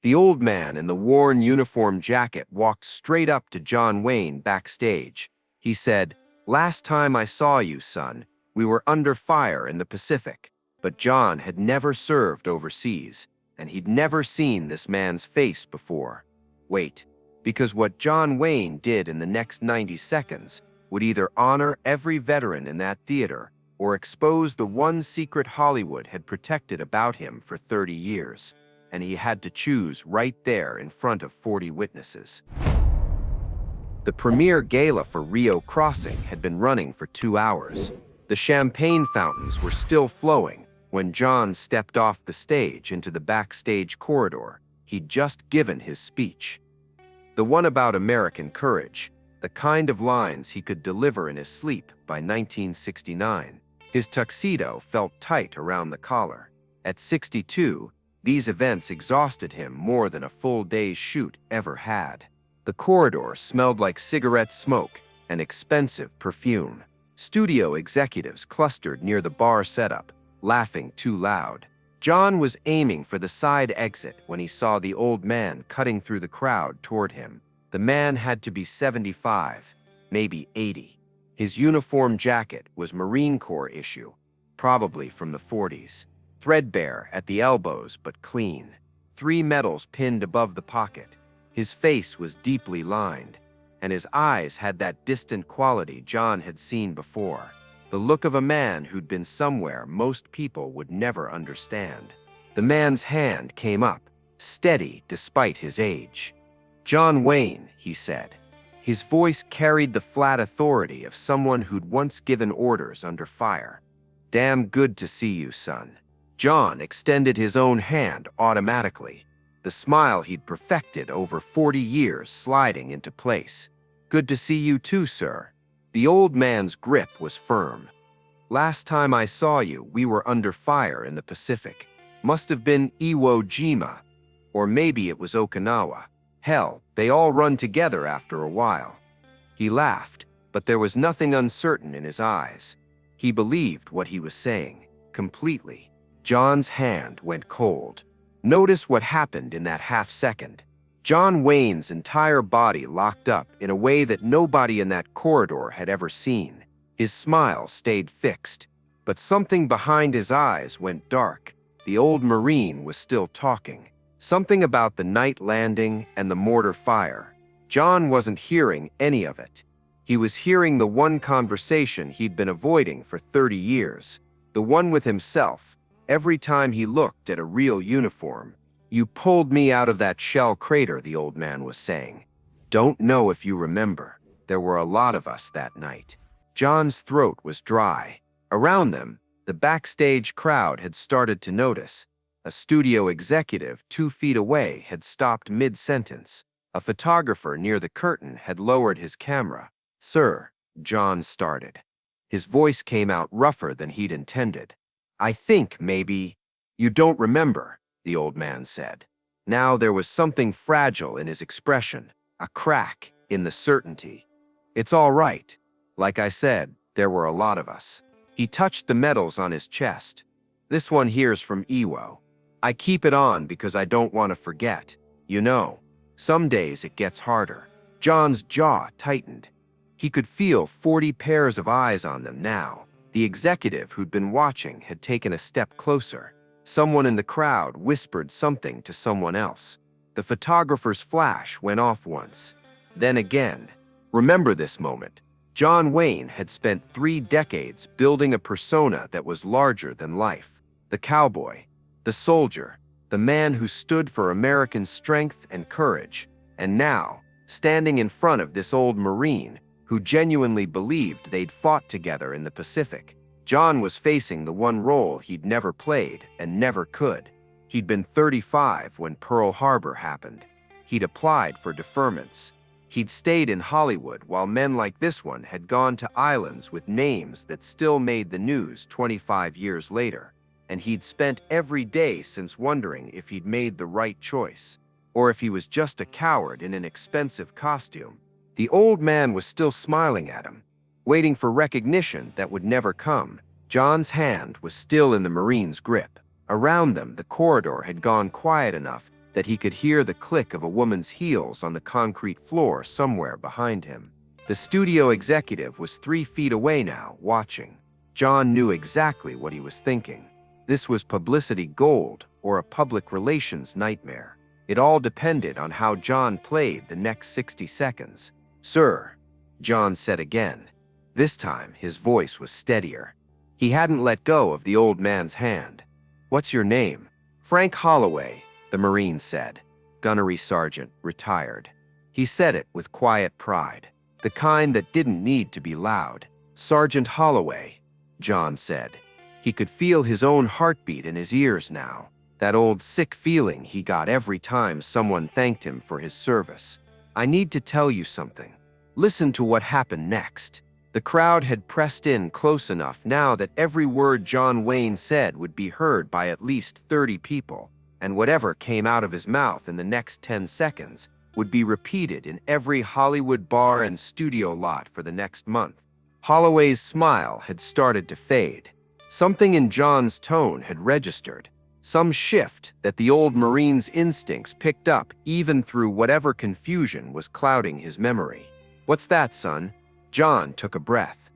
The old man in the worn uniform jacket walked straight up to John Wayne backstage. He said, "Last time I saw you, son, we were under fire in the Pacific." But John had never served overseas, and he'd never seen this man's face before. Wait, because what John Wayne did in the next 90 seconds would either honor every veteran in that theater or expose the one secret Hollywood had protected about him for 30 years. And he had to choose right there in front of 40 witnesses. The premiere gala for Rio Crossing had been running for 2 hours. The champagne fountains were still flowing when John stepped off the stage into the backstage corridor. He'd just given his speech. The one about American courage, the kind of lines he could deliver in his sleep by 1969. His tuxedo felt tight around the collar. At 62, these events exhausted him more than a full day's shoot ever had. The corridor smelled like cigarette smoke and expensive perfume. Studio executives clustered near the bar setup, laughing too loud. John was aiming for the side exit when he saw the old man cutting through the crowd toward him. The man had to be 75, maybe 80. His uniform jacket was Marine Corps issue, probably from the 40s. Threadbare at the elbows but clean. 3 medals pinned above the pocket. His face was deeply lined, and his eyes had that distant quality John had seen before. The look of a man who'd been somewhere most people would never understand. The man's hand came up, steady despite his age. "John Wayne," he said. His voice carried the flat authority of someone who'd once given orders under fire. "Damn good to see you, son." John extended his own hand automatically, the smile he'd perfected over 40 years sliding into place. "Good to see you too, sir." The old man's grip was firm. "Last time I saw you, we were under fire in the Pacific. Must have been Iwo Jima, or maybe it was Okinawa. Hell, they all run together after a while." He laughed, but there was nothing uncertain in his eyes. He believed what he was saying, completely. John's hand went cold. Notice what happened in that half-second. John Wayne's entire body locked up in a way that nobody in that corridor had ever seen. His smile stayed fixed, but something behind his eyes went dark. The old Marine was still talking. Something about the night landing and the mortar fire. John wasn't hearing any of it. He was hearing the one conversation he'd been avoiding for 30 years. The one with himself. Every time he looked at a real uniform. "You pulled me out of that shell crater," the old man was saying. "Don't know if you remember. There were a lot of us that night." John's throat was dry. Around them, the backstage crowd had started to notice. A studio executive 2 feet away had stopped mid-sentence. A photographer near the curtain had lowered his camera. "Sir," John started. His voice came out rougher than he'd intended. "I think maybe you don't remember," the old man said. Now there was something fragile in his expression, a crack in the certainty. "It's all right. Like I said, there were a lot of us." He touched the medals on his chest. "This one here's from Iwo. I keep it on because I don't want to forget. You know, some days it gets harder." John's jaw tightened. He could feel 40 pairs of eyes on them now. The executive who'd been watching had taken a step closer. Someone in the crowd whispered something to someone else. The photographer's flash went off once. Then again. Remember this moment. John Wayne had spent 3 decades building a persona that was larger than life. The cowboy, the soldier, the man who stood for American strength and courage. And now, standing in front of this old Marine, who genuinely believed they'd fought together in the Pacific. John was facing the one role he'd never played and never could. He'd been 35 when Pearl Harbor happened. He'd applied for deferments. He'd stayed in Hollywood while men like this one had gone to islands with names that still made the news 25 years later. And he'd spent every day since wondering if he'd made the right choice, or if he was just a coward in an expensive costume. The old man was still smiling at him, waiting for recognition that would never come. John's hand was still in the Marine's grip. Around them, the corridor had gone quiet enough that he could hear the click of a woman's heels on the concrete floor somewhere behind him. The studio executive was 3 feet away now, watching. John knew exactly what he was thinking. This was publicity gold or a public relations nightmare. It all depended on how John played the next 60 seconds. "Sir," John said again. This time, his voice was steadier. He hadn't let go of the old man's hand. "What's your name?" "Frank Holloway," the Marine said. Gunnery sergeant, retired. He said it with quiet pride, the kind that didn't need to be loud. "Sergeant Holloway," John said. He could feel his own heartbeat in his ears now, that old sick feeling he got every time someone thanked him for his service. "I need to tell you something. Listen to what happened next." The crowd had pressed in close enough now that every word John Wayne said would be heard by at least 30 people, and whatever came out of his mouth in the next 10 seconds would be repeated in every Hollywood bar and studio lot for the next month. Holloway's smile had started to fade. Something in John's tone had registered, some shift that the old Marine's instincts picked up even through whatever confusion was clouding his memory. "What's that, son?" John took a breath.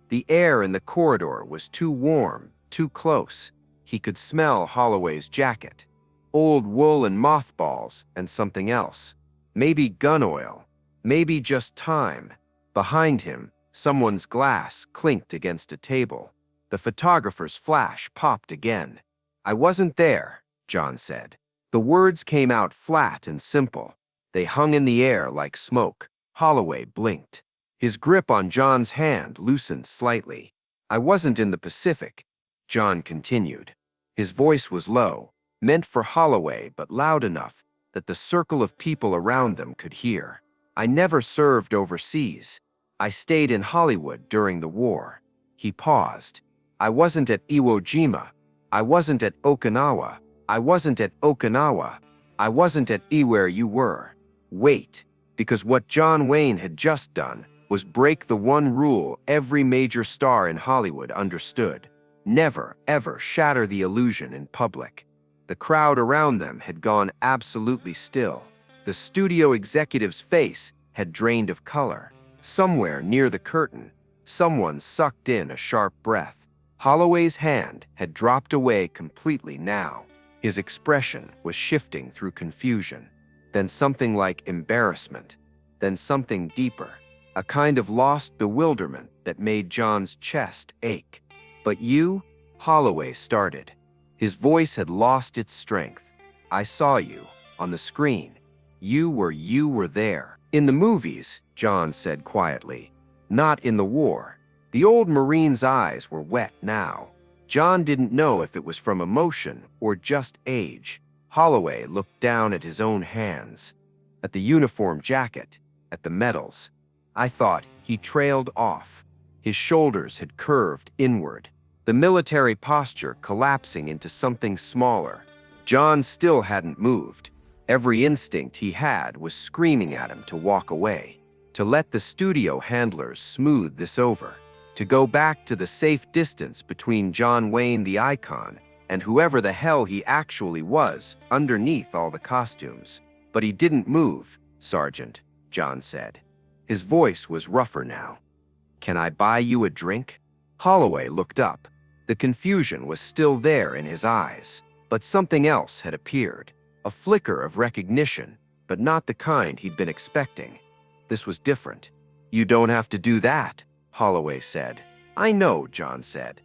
The air in the corridor was too warm, too close. He could smell Holloway's jacket. Old wool and mothballs and something else. Maybe gun oil. Maybe just time. Behind him, someone's glass clinked against a table. The photographer's flash popped again. "I wasn't there," John said. The words came out flat and simple. They hung in the air like smoke. Holloway blinked. His grip on John's hand loosened slightly. "I wasn't in the Pacific," John continued. His voice was low, meant for Holloway but loud enough that the circle of people around them could hear. "I never served overseas. I stayed in Hollywood during the war." He paused. "I wasn't at Iwo Jima. I wasn't at Okinawa. I wasn't at Okinawa. I wasn't at where you were." Wait, because what John Wayne had just done was break the one rule every major star in Hollywood understood. Never, ever shatter the illusion in public. The crowd around them had gone absolutely still. The studio executive's face had drained of color. Somewhere near the curtain, someone sucked in a sharp breath. Holloway's hand had dropped away completely now. His expression was shifting through confusion, then something like embarrassment, then something deeper. A kind of lost bewilderment that made John's chest ache. "But you?" Holloway started. His voice had lost its strength. "I saw you, on the screen. You were there. In the movies," John said quietly. "Not in the war." The old Marine's eyes were wet now. John didn't know if it was from emotion or just age. Holloway looked down at his own hands, at the uniform jacket, at the medals. "I thought," he trailed off. His shoulders had curved inward, the military posture collapsing into something smaller. John still hadn't moved. Every instinct he had was screaming at him to walk away, to let the studio handlers smooth this over, to go back to the safe distance between John Wayne the icon and whoever the hell he actually was underneath all the costumes. "But he didn't move, Sergeant," John said. His voice was rougher now. "Can I buy you a drink?" Holloway looked up. The confusion was still there in his eyes, but something else had appeared. A flicker of recognition, but not the kind he'd been expecting. This was different. "You don't have to do that," Holloway said. "I know," John said,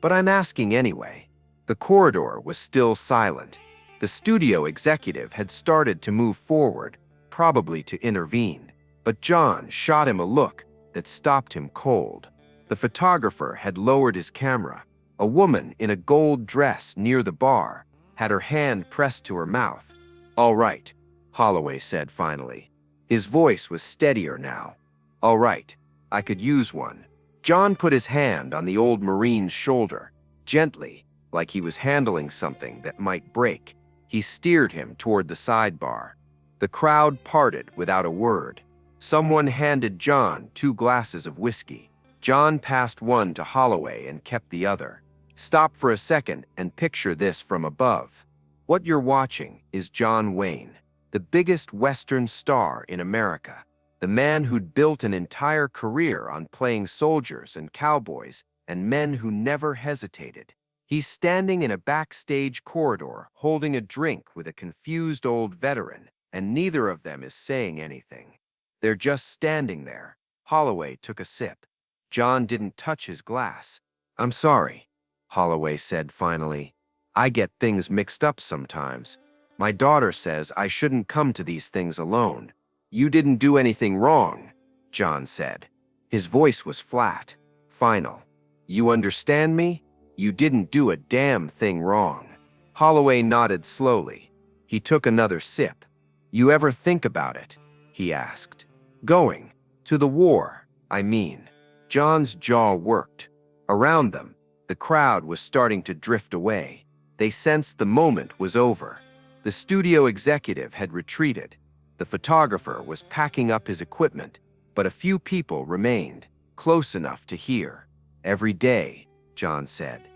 "but I'm asking anyway." The corridor was still silent. The studio executive had started to move forward, probably to intervene. But John shot him a look that stopped him cold. The photographer had lowered his camera. A woman in a gold dress near the bar had her hand pressed to her mouth. "All right," Holloway said finally. His voice was steadier now. "All right, I could use one." John put his hand on the old Marine's shoulder, gently, like he was handling something that might break. He steered him toward the sidebar. The crowd parted without a word. Someone handed John 2 glasses of whiskey. John passed one to Holloway and kept the other. "Stop for a second and picture this from above." What you're watching is John Wayne, the biggest Western star in America, the man who'd built an entire career on playing soldiers and cowboys and men who never hesitated. He's standing in a backstage corridor holding a drink with a confused old veteran, and neither of them is saying anything. They're just standing there. Holloway took a sip. John didn't touch his glass. "I'm sorry," Holloway said finally. "I get things mixed up sometimes. My daughter says I shouldn't come to these things alone." "You didn't do anything wrong," John said. His voice was flat, final. "You understand me? You didn't do a damn thing wrong." Holloway nodded slowly. He took another sip. "You ever think about it?" he asked. "Going to the war, I mean." John's jaw worked. Around them, the crowd was starting to drift away. They sensed the moment was over. The studio executive had retreated. The photographer was packing up his equipment, but a few people remained, close enough to hear. "Every day," John said.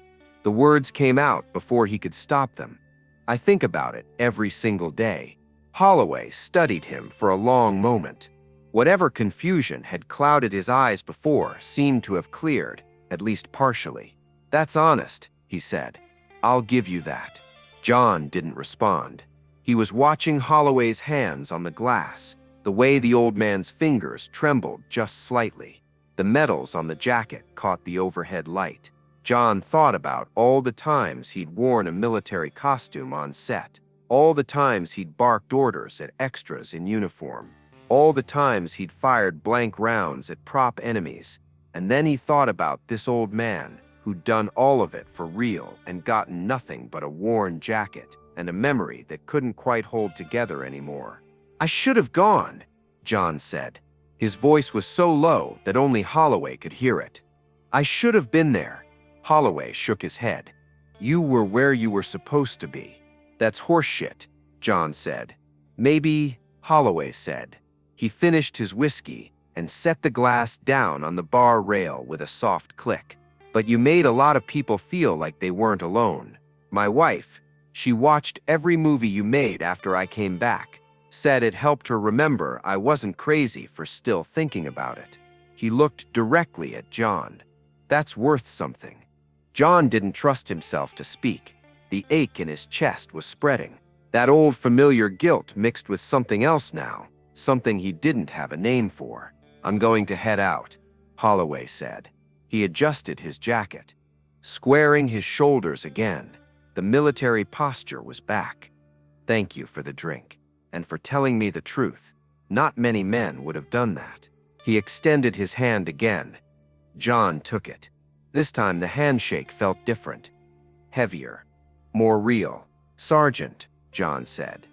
The words came out before he could stop them. "I think about it every single day." Holloway studied him for a long moment. Whatever confusion had clouded his eyes before seemed to have cleared, at least partially. "That's honest," he said. "I'll give you that." John didn't respond. He was watching Holloway's hands on the glass, the way the old man's fingers trembled just slightly. The metals on the jacket caught the overhead light. John thought about all the times he'd worn a military costume on set, all the times he'd barked orders at extras in uniform, all the times he'd fired blank rounds at prop enemies, and then he thought about this old man who'd done all of it for real and gotten nothing but a worn jacket and a memory that couldn't quite hold together anymore. "I should have gone," John said. His voice was so low that only Holloway could hear it. "I should have been there." Holloway shook his head. "You were where you were supposed to be." "That's horseshit," John said. "Maybe," Holloway said. He finished his whiskey and set the glass down on the bar rail with a soft click. "But you made a lot of people feel like they weren't alone. My wife, she watched every movie you made after I came back, said it helped her remember I wasn't crazy for still thinking about it." He looked directly at John. "That's worth something." John didn't trust himself to speak. The ache in his chest was spreading. That old familiar guilt mixed with something else now, something he didn't have a name for. "I'm going to head out," Holloway said. He adjusted his jacket, squaring his shoulders again. The military posture was back. "Thank you for the drink, and for telling me the truth. Not many men would have done that." He extended his hand again. John took it. This time the handshake felt different, heavier, more real. "Sergeant," John said,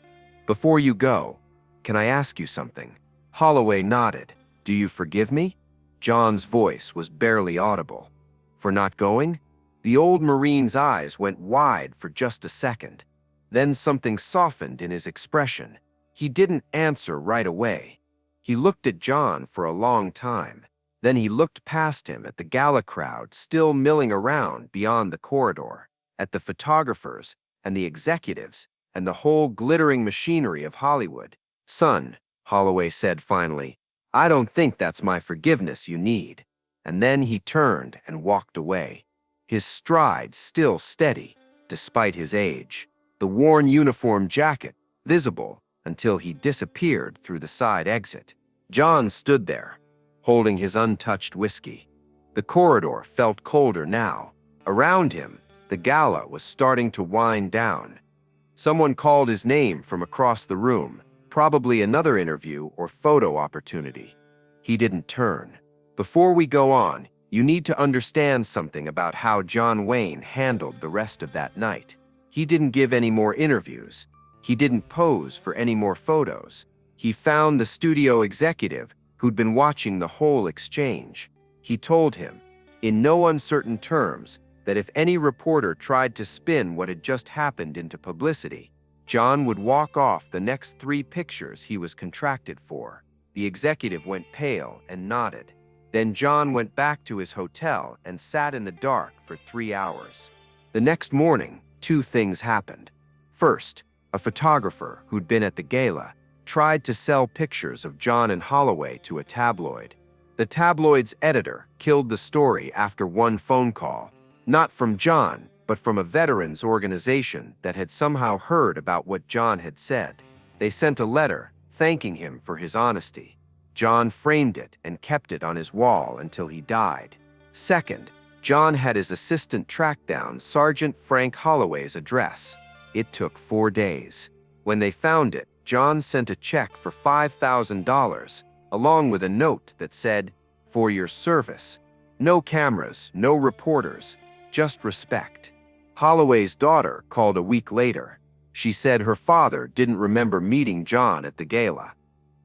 "before you go, can I ask you something?" Holloway nodded. "Do you forgive me?" John's voice was barely audible. "For not going?" The old Marine's eyes went wide for just a second. Then something softened in his expression. He didn't answer right away. He looked at John for a long time. Then he looked past him at the gala crowd still milling around beyond the corridor, at the photographers and the executives and the whole glittering machinery of Hollywood. "Son," Holloway said finally, "I don't think that's my forgiveness you need." And then he turned and walked away, his stride still steady, despite his age, the worn uniform jacket visible until he disappeared through the side exit. John stood there, holding his untouched whiskey. The corridor felt colder now. Around him, the gala was starting to wind down. Someone called his name from across the room, probably another interview or photo opportunity. He didn't turn. "Before we go on, you need to understand something about how John Wayne handled the rest of that night. He didn't give any more interviews. He didn't pose for any more photos. He found the studio executive who'd been watching the whole exchange. He told him, in no uncertain terms, that if any reporter tried to spin what had just happened into publicity, John would walk off the next 3 pictures he was contracted for. The executive went pale and nodded. Then John went back to his hotel and sat in the dark for 3 hours. The next morning, 2 things happened. First, a photographer who'd been at the gala tried to sell pictures of John and Holloway to a tabloid. The tabloid's editor killed the story after one phone call, not from John, but from a veterans organization that had somehow heard about what John had said. They sent a letter thanking him for his honesty. John framed it and kept it on his wall until he died. Second, John had his assistant track down Sergeant Frank Holloway's address. It took 4 days. When they found it, John sent a check for $5,000, along with a note that said, "For your service. No cameras, no reporters, just respect." Holloway's daughter called a week later. She said her father didn't remember meeting John at the gala.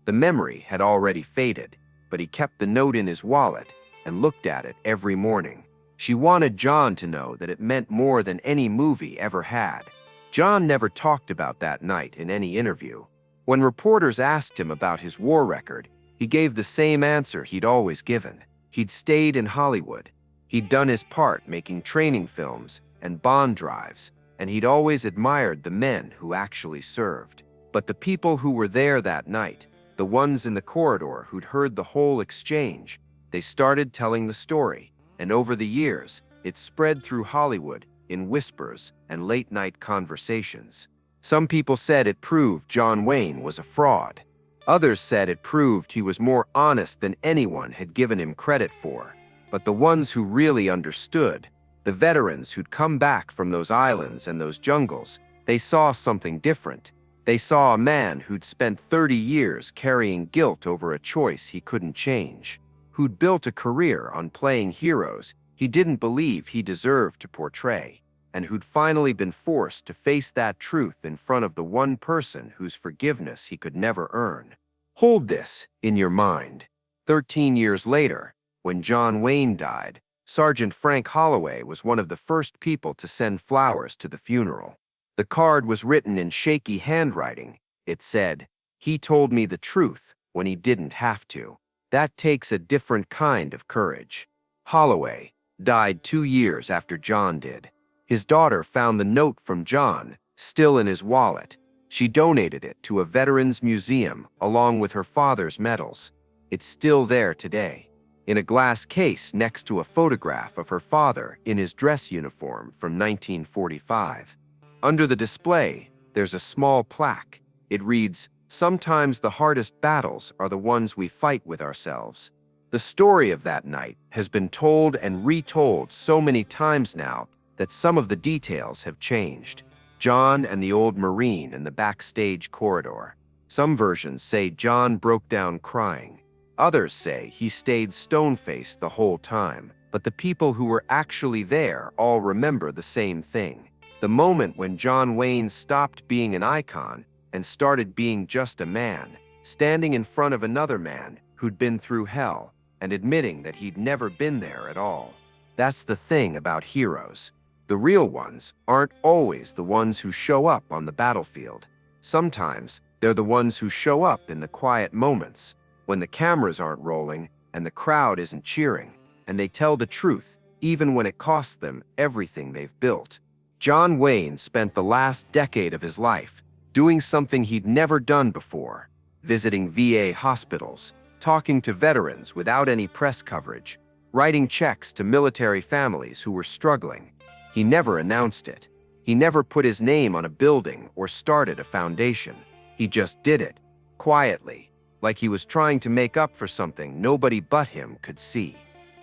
The memory had already faded, but he kept the note in his wallet and looked at it every morning. She wanted John to know that it meant more than any movie ever had. John never talked about that night in any interview. When reporters asked him about his war record, he gave the same answer he'd always given. He'd stayed in Hollywood. He'd done his part making training films and bond drives, and he'd always admired the men who actually served. But the people who were there that night, the ones in the corridor who'd heard the whole exchange, they started telling the story, and over the years, it spread through Hollywood in whispers and late-night conversations. Some people said it proved John Wayne was a fraud. Others said it proved he was more honest than anyone had given him credit for. But the ones who really understood, the veterans who'd come back from those islands and those jungles, they saw something different. They saw a man who'd spent 30 years carrying guilt over a choice he couldn't change, who'd built a career on playing heroes he didn't believe he deserved to portray, and who'd finally been forced to face that truth in front of the one person whose forgiveness he could never earn. Hold this in your mind. 13 years later, when John Wayne died, Sergeant Frank Holloway was one of the first people to send flowers to the funeral. The card was written in shaky handwriting. It said, "He told me the truth when he didn't have to." That takes a different kind of courage. Holloway died 2 years after John did. His daughter found the note from John, still in his wallet. She donated it to a veterans museum along with her father's medals. It's still there today, in a glass case next to a photograph of her father in his dress uniform from 1945. Under the display, there's a small plaque. It reads, "Sometimes the hardest battles are the ones we fight with ourselves." The story of that night has been told and retold so many times now that some of the details have changed. John and the old Marine in the backstage corridor. Some versions say John broke down crying. Others say he stayed stone-faced the whole time. But the people who were actually there all remember the same thing. The moment when John Wayne stopped being an icon and started being just a man, standing in front of another man who'd been through hell and admitting that he'd never been there at all. That's the thing about heroes. The real ones aren't always the ones who show up on the battlefield. Sometimes they're the ones who show up in the quiet moments, when the cameras aren't rolling and the crowd isn't cheering, and they tell the truth, even when it costs them everything they've built. John Wayne spent the last decade of his life doing something he'd never done before, visiting VA hospitals, talking to veterans without any press coverage, writing checks to military families who were struggling. He never announced it. He never put his name on a building or started a foundation. He just did it, quietly, like he was trying to make up for something nobody but him could see.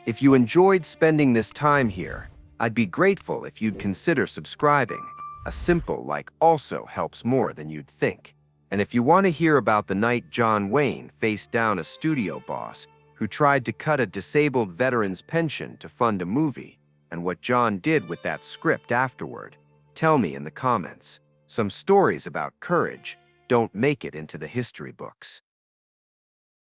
If you enjoyed spending this time here, I'd be grateful if you'd consider subscribing. A simple like also helps more than you'd think. And if you want to hear about the night John Wayne faced down a studio boss who tried to cut a disabled veteran's pension to fund a movie, and what John did with that script afterward, tell me in the comments. Some stories about courage don't make it into the history books.